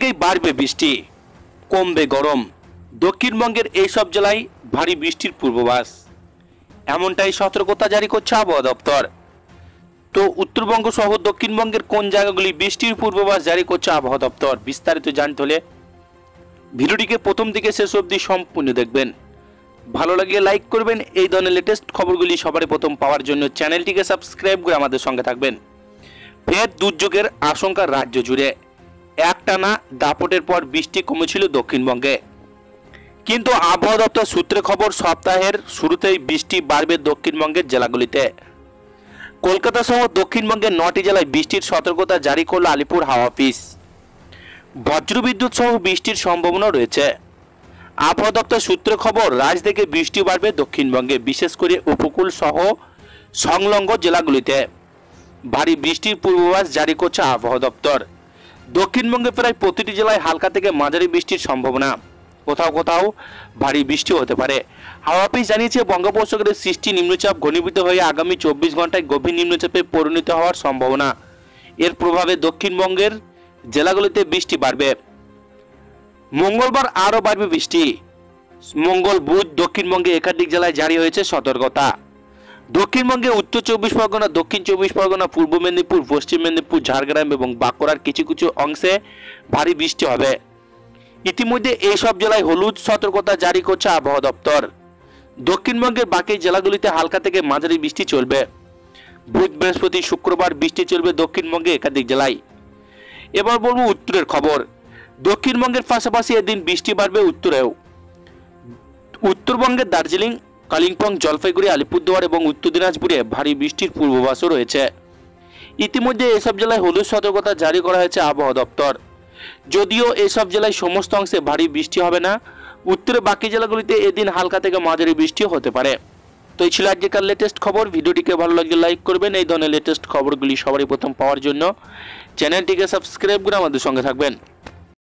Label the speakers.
Speaker 1: থেকেই বাড়বে বৃষ্টি, কমবে গরম। দক্ষিণবঙ্গের এইসব জেলায় ভারী বৃষ্টির পূর্বাভাস, এমনটাই সতর্কতা জারি করছে আবহাওয়া দপ্তর। তো উত্তরবঙ্গ সহ দক্ষিণবঙ্গের কোন জায়গাগুলি বৃষ্টির পূর্বাভাস জারি করছে আবহাওয়া দপ্তর, বিস্তারিত জানতে হলে ভিডিওটিকে প্রথম থেকে শেষ অবধি সম্পূর্ণ দেখবেন। ভালো লাগলে লাইক করবেন। এই ধরনের লেটেস্ট খবরগুলি সবার প্রথম পাওয়ার জন্য চ্যানেলটিকে সাবস্ক্রাইব করে আমাদের সঙ্গে থাকবেন। ফের দুর্যোগের আশঙ্কা রাজ্য জুড়ে, একটানা দাপটের পর বৃষ্টি কমেছিল দক্ষিণবঙ্গে, কিন্তু আবহাওয়া দপ্তর সূত্রে খবর সপ্তাহের শুরুতেই বৃষ্টি বাড়বে দক্ষিণবঙ্গের জেলাগুলিতে। কলকাতা সহ দক্ষিণবঙ্গের 9টি জেলায় বৃষ্টির সতর্কতা জারি করল আলিপুর হাওয়া অফিস। বজ্রবিদ্যুৎ সহ বৃষ্টির সম্ভাবনা রয়েছে। আবহাওয়া দপ্তর সূত্রে খবর, রাত থেকে বৃষ্টি বাড়বে দক্ষিণবঙ্গে, বিশেষ করে উপকূল সহ সংলগ্ন জেলাগুলিতে। ভারী বৃষ্টির পূর্বাভাস জারি করছে আবহাওয়া দপ্তর। দক্ষিণবঙ্গে প্রায় প্রতিটি জেলায় হালকা থেকে মাঝারি বৃষ্টির সম্ভাবনা, কোথাও কোথাও ভারী বৃষ্টি হতে পারে। হাওয়া অফিস জানিয়েছে, বঙ্গোপসাগরের সৃষ্টি নিম্নচাপ ঘনীভূত হয়ে আগামী 24 ঘন্টায় গভীর নিম্নচাপে পরিণত হওয়ার সম্ভাবনা। এর প্রভাবে দক্ষিণবঙ্গের জেলাগুলিতে বৃষ্টি বাড়বে। মঙ্গলবার আরও বাড়বে বৃষ্টি। মঙ্গল বুধ দক্ষিণবঙ্গে একাধিক জেলায় জারি হয়েছে সতর্কতা। দক্ষিণবঙ্গে উত্তর 24 পরগনা, দক্ষিণ 24 পরগনা, পূর্ব মেদিনীপুর, পশ্চিম মেদিনীপুর, ঝাড়গ্রাম এবং বাঁকুড়ার কিছু কিছু অংশে ভারী বৃষ্টি হবে। ইতিমধ্যে এইসব জেলায় হলুদ সতর্কতা জারি করছে আবহাওয়া দপ্তর। দক্ষিণবঙ্গের বাকি জেলাগুলিতে হালকা থেকে মাঝারি বৃষ্টি চলবে। বুধ, বৃহস্পতি, শুক্রবার বৃষ্টি চলবে দক্ষিণবঙ্গে একাধিক জেলায়। এবার বলবো উত্তরের খবর। দক্ষিণবঙ্গের পাশাপাশি এদিন বৃষ্টি বাড়বে উত্তরেও। উত্তরবঙ্গের দার্জিলিং, কালিম্পং, জলপাইগুড়ি, আলিপুরদুয়ার এবং উত্তর দিনাজপুরে ভারী বৃষ্টির পূর্বাভাসও রয়েছে। ইতিমধ্যে এসব জেলায় হলুদ সতর্কতা জারি করা হয়েছে আবহাওয়া দপ্তর। যদিও এসব জেলায় সমস্ত অংশে ভারী বৃষ্টি হবে না, উত্তরে বাকি জেলাগুলিতে এদিন হালকা থেকে মাঝারি বৃষ্টিও হতে পারে। তো এই ছিল আজকের লেটেস্ট খবর। ভিডিওটিকে ভালো লাগলে লাইক করবেন। এই ধরনের লেটেস্ট খবরগুলি সবারই প্রথম পাওয়ার জন্য চ্যানেলটিকে সাবস্ক্রাইব করে আমাদের সঙ্গে থাকবেন।